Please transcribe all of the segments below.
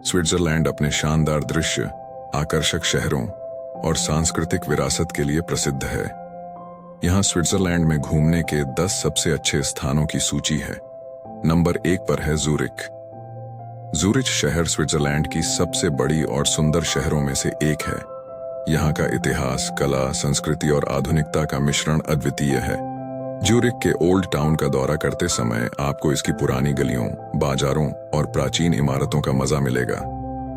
Switzerland अपने शानदार दृश्य, आकर्षक शहरों और सांस्कृतिक विरासत के लिए प्रसिद्ध है। यहाँ स्विट्जरलैंड में घूमने के 10 सबसे अच्छे स्थानों की सूची है। नंबर 1 पर है ज़ूरिक। ज़ूरिच शहर स्विट्जरलैंड की सबसे बड़ी और सुंदर शहरों में से एक है। यहाँ का इतिहास, कला, संस्कृति और आधुनिकता का मिश्रण अद्वितीय है। ज़ूरिक के ओल्ड टाउन का दौरा करते समय आपको इसकी पुरानी गलियों, बाजारों और प्राचीन इमारतों का मजा मिलेगा।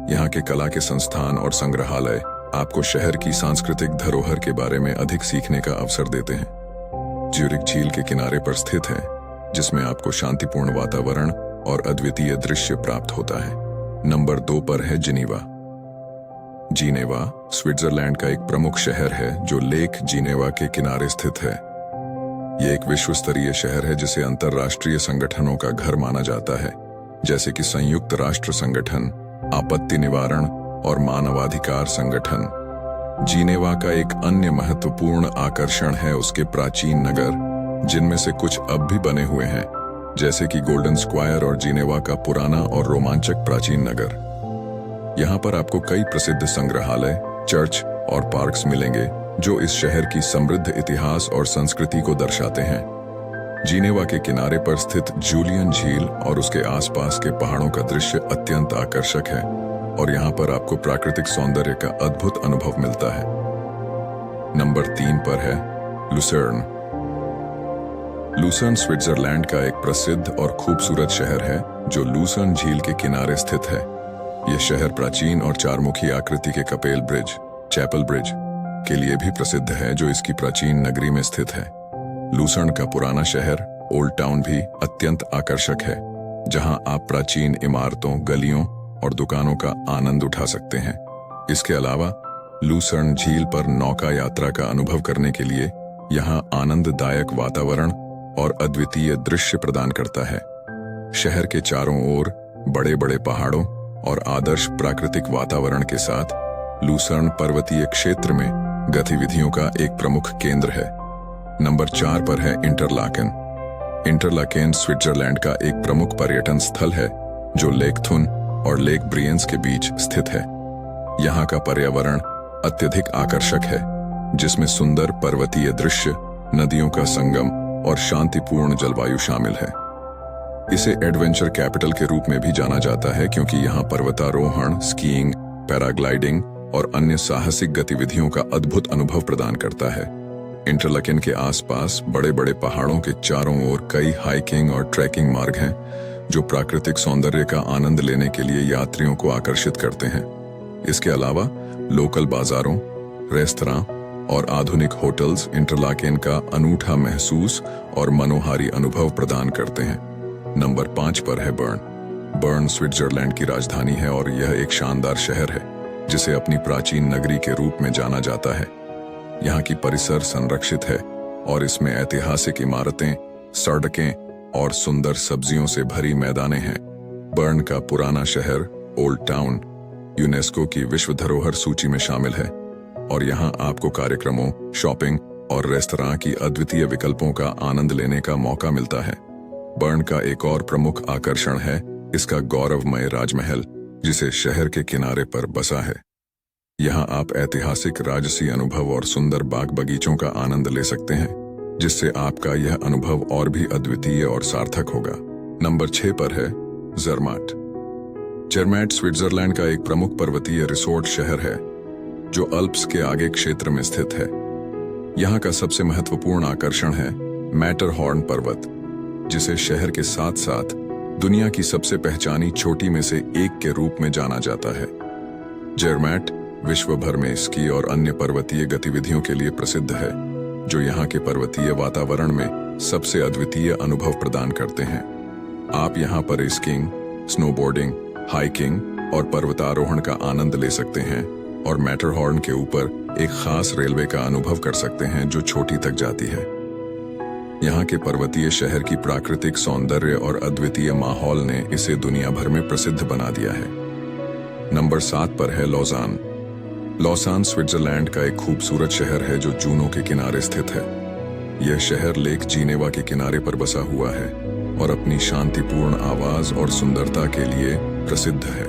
यहाँ के कला के संस्थान और संग्रहालय आपको शहर की सांस्कृतिक धरोहर के बारे में अधिक सीखने का अवसर देते हैं। ज़ूरिक झील के किनारे पर स्थित है, जिसमें आपको शांतिपूर्ण वातावरण और अद्वितीय दृश्य प्राप्त होता है। नंबर 2 पर है जिनेवा। जिनेवा स्विट्जरलैंड का एक प्रमुख शहर है जो लेक जिनेवा के किनारे स्थित है। यह एक विश्व स्तरीय शहर है जिसे अंतर्राष्ट्रीय संगठनों का घर माना जाता है, जैसे कि संयुक्त राष्ट्र संगठन, आपत्ति निवारण और मानवाधिकार संगठन। जिनेवा का एक अन्य महत्वपूर्ण आकर्षण है उसके प्राचीन नगर, जिनमें से कुछ अब भी बने हुए हैं, जैसे कि गोल्डन स्क्वायर और जिनेवा का पुराना और रोमांचक प्राचीन नगर। यहाँ पर आपको कई प्रसिद्ध संग्रहालय, चर्च और पार्क्स मिलेंगे जो इस शहर की समृद्ध इतिहास और संस्कृति को दर्शाते हैं। जिनेवा के किनारे पर स्थित जूलियन झील और उसके आसपास के पहाड़ों का दृश्य अत्यंत आकर्षक है और यहाँ पर आपको प्राकृतिक सौंदर्य का अद्भुत अनुभव मिलता है। नंबर 3 पर है लुसर्न। लुसर्न स्विट्जरलैंड का एक प्रसिद्ध और खूबसूरत शहर है जो लुसर्न झील के किनारे स्थित है। यह शहर प्राचीन और चारमुखी आकृति के कपेल ब्रिज, चैपल ब्रिज के लिए भी प्रसिद्ध है, जो इसकी प्राचीन नगरी में स्थित है। लुसर्न का पुराना शहर ओल्ड टाउन भी अत्यंत आकर्षक है, जहां आप प्राचीन इमारतों, गलियों और दुकानों का आनंद उठा सकते हैं। इसके अलावा लुसर्न झील पर नौका यात्रा का अनुभव करने के लिए यहाँ आनंददायक वातावरण और अद्वितीय दृश्य प्रदान करता है। शहर के चारों ओर बड़े बड़े पहाड़ों और आदर्श प्राकृतिक वातावरण के साथ लुसर्न पर्वतीय क्षेत्र में गतिविधियों का एक प्रमुख केंद्र है। नंबर 4 पर है इंटरलाकेन। इंटरलाकेन स्विट्जरलैंड का एक प्रमुख पर्यटन स्थल है जो लेक थुन और लेक ब्रियंस के बीच स्थित है। यहाँ का पर्यावरण अत्यधिक आकर्षक है, जिसमें सुंदर पर्वतीय दृश्य, नदियों का संगम और शांतिपूर्ण जलवायु शामिल है। इसे एडवेंचर कैपिटल के रूप में भी जाना जाता है क्योंकि यहाँ पर्वतारोहण, स्कीइंग, पैराग्लाइडिंग और अन्य साहसिक गतिविधियों का अद्भुत अनुभव प्रदान करता है। इंटरलाकेन के आसपास बड़े बड़े पहाड़ों के चारों ओर कई हाइकिंग और ट्रैकिंग मार्ग हैं जो प्राकृतिक सौंदर्य का आनंद लेने के लिए यात्रियों को आकर्षित करते हैं। इसके अलावा लोकल बाजारों, रेस्तरां और आधुनिक होटल्स इंटरलाकेन का अनूठा महसूस और मनोहारी अनुभव प्रदान करते हैं। नंबर 5 पर है बर्न। बर्न स्विट्जरलैंड की राजधानी है और यह एक शानदार शहर है जिसे अपनी प्राचीन नगरी के रूप में जाना जाता है। यहाँ की परिसर संरक्षित है और इसमें ऐतिहासिक इमारतें, सड़कें और सुंदर सब्जियों से भरी मैदानें हैं। बर्न का पुराना शहर ओल्ड टाउन यूनेस्को की विश्व धरोहर सूची में शामिल है और यहाँ आपको कार्यक्रमों, शॉपिंग और रेस्तरां की अद्वितीय विकल्पों का आनंद लेने का मौका मिलता है। बर्न का एक और प्रमुख आकर्षण है इसका गौरवमय राजमहल, जिसे शहर के किनारे पर बसा है। यहाँ आप ऐतिहासिक राजसी अनुभव और सुंदर बाग बगीचों का आनंद ले सकते हैं, जिससे आपका यह अनुभव और भी अद्वितीय और सार्थक होगा। नंबर 6 पर है ज़रमाट। ज़रमाट स्विट्जरलैंड का एक प्रमुख पर्वतीय रिसोर्ट शहर है जो अल्प्स के आगे क्षेत्र में स्थित है। यहाँ का सबसे महत्वपूर्ण आकर्षण है मैटरहॉर्न पर्वत, जिसे शहर के साथ साथ दुनिया की सबसे पहचानी चोटी में से एक के रूप में जाना जाता है। ज़रमाट विश्व भर में स्की और अन्य पर्वतीय गतिविधियों के लिए प्रसिद्ध है, जो यहाँ के पर्वतीय वातावरण में सबसे अद्वितीय अनुभव प्रदान करते हैं। आप यहाँ पर स्कीइंग, स्नोबोर्डिंग, हाइकिंग और पर्वतारोहण का आनंद ले सकते हैं और मैटरहॉर्न के ऊपर एक खास रेलवे का अनुभव कर सकते हैं जो चोटी तक जाती है। यहाँ के पर्वतीय शहर की प्राकृतिक सौंदर्य और अद्वितीय माहौल ने इसे दुनिया भर में प्रसिद्ध बना दिया है। नंबर 7 पर है लौसान। लौसान स्विट्जरलैंड का एक खूबसूरत शहर है जो जूनो के किनारे स्थित है। यह शहर लेक जिनेवा के किनारे पर बसा हुआ है और अपनी शांतिपूर्ण आवाज और सुंदरता के लिए प्रसिद्ध है।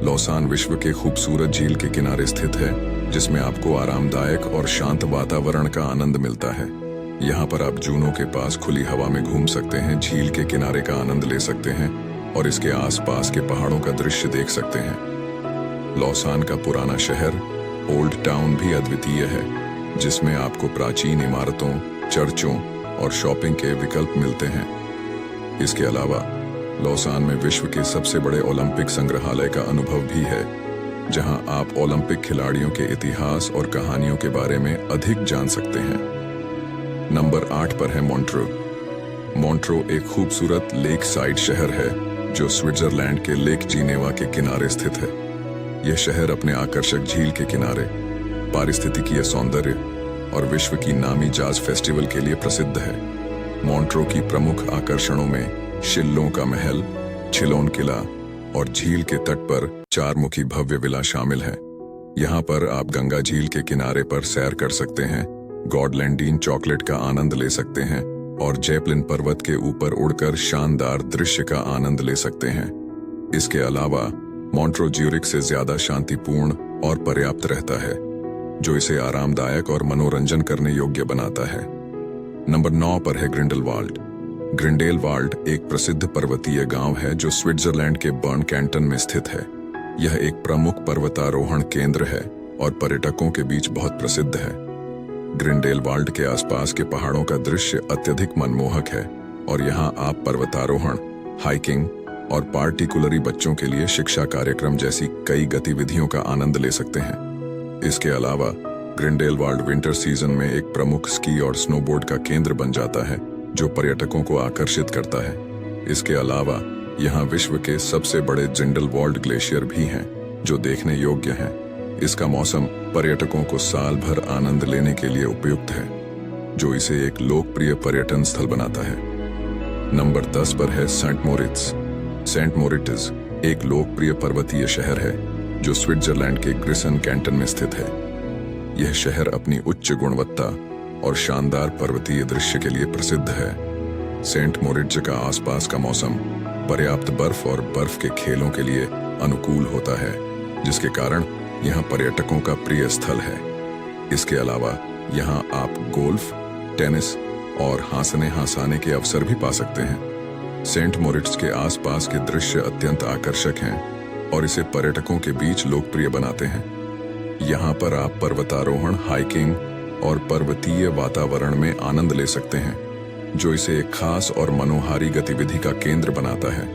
लौसान विश्व के खूबसूरत झील के किनारे स्थित है, जिसमें आपको आरामदायक और शांत वातावरण का आनंद मिलता है। यहाँ पर आप जूनों के पास खुली हवा में घूम सकते हैं, झील के किनारे का आनंद ले सकते हैं और इसके आसपास के पहाड़ों का दृश्य देख सकते हैं। लौसान का पुराना शहर ओल्ड टाउन भी अद्वितीय है, जिसमें आपको प्राचीन इमारतों, चर्चों और शॉपिंग के विकल्प मिलते हैं। इसके अलावा लौसान में विश्व के सबसे बड़े ओलंपिक संग्रहालय का अनुभव भी है, जहां आप ओलंपिक खिलाड़ियों के इतिहास और कहानियों के बारे में अधिक जान सकते हैं। नंबर 8 पर है मॉन्ट्रो। मॉन्ट्रो एक खूबसूरत लेक साइड शहर है जो स्विट्जरलैंड के लेक जिनेवा के किनारे स्थित है। यह शहर अपने आकर्षक झील के किनारे, पारिस्थितिकीय सौंदर्य और विश्व की नामी जाज फेस्टिवल के लिए प्रसिद्ध है। मॉन्ट्रो की प्रमुख आकर्षणों में शिल्लों का महल, छिलोन किला और झील के तट पर 4 मुखी भव्य विला शामिल है। यहाँ पर आप गंगा झील के किनारे पर सैर कर सकते हैं, गॉडलैंडीन चॉकलेट का आनंद ले सकते हैं और जैपलिन पर्वत के ऊपर उड़कर शानदार दृश्य का आनंद ले सकते हैं। इसके अलावा मॉन्ट्रो ज्यूरिख से ज्यादा शांतिपूर्ण और पर्याप्त रहता है, जो इसे आरामदायक और मनोरंजन करने योग्य बनाता है। नंबर 9 पर है ग्रिंडेलवाल्ड। ग्रिंडेलवाल्ड एक प्रसिद्ध पर्वतीय गांव है जो स्विट्जरलैंड के बर्न कैंटन में स्थित है। यह एक प्रमुख पर्वतारोहण केंद्र है और पर्यटकों के बीच बहुत प्रसिद्ध है। ग्रिंडेलवाल्ड के आसपास के पहाड़ों का दृश्य अत्यधिक मनमोहक है और यहाँ आप पर्वतारोहण, हाइकिंग और पार्टिकुलरी बच्चों के लिए शिक्षा कार्यक्रम जैसी कई गतिविधियों का आनंद ले सकते हैं। इसके अलावा ग्रिंडेलवाल्ड विंटर सीजन में एक प्रमुख स्की और स्नोबोर्ड का केंद्र बन जाता है, जो पर्यटकों को आकर्षित करता है। इसके अलावा यहाँ विश्व के सबसे बड़े जिंडलवॉल्ड ग्लेशियर भी हैं, जो देखने योग्य हैं। इसका मौसम पर्यटकों को साल भर आनंद लेने के लिए उपयुक्त है, जो इसे एक लोकप्रिय पर्यटन स्थल बनाता है। नंबर 10 पर है सेंट मोरिट्स। सेंट मोरिट्स एक लोकप्रिय पर्वतीय शहर है जो स्विट्जरलैंड के ग्रिसन कैंटन में स्थित है। यह शहर अपनी उच्च गुणवत्ता और शानदार पर्वतीय दृश्य के लिए प्रसिद्ध है। सेंट मोरिट्ज का आसपास का मौसम पर्याप्त बर्फ और बर्फ के खेलों के लिए अनुकूल होता है, जिसके कारण यहां पर्यटकों का प्रिय स्थल है। इसके अलावा यहां आप गोल्फ, टेनिस और हांसने के अवसर भी पा सकते हैं। सेंट मोरिट्स के आसपास के दृश्य अत्यंत आकर्षक हैं और इसे पर्यटकों के बीच लोकप्रिय बनाते हैं। यहाँ पर आप पर्वतारोहण, हाइकिंग और पर्वतीय वातावरण में आनंद ले सकते हैं, जो इसे एक खास और मनोहारी गतिविधि का केंद्र बनाता है।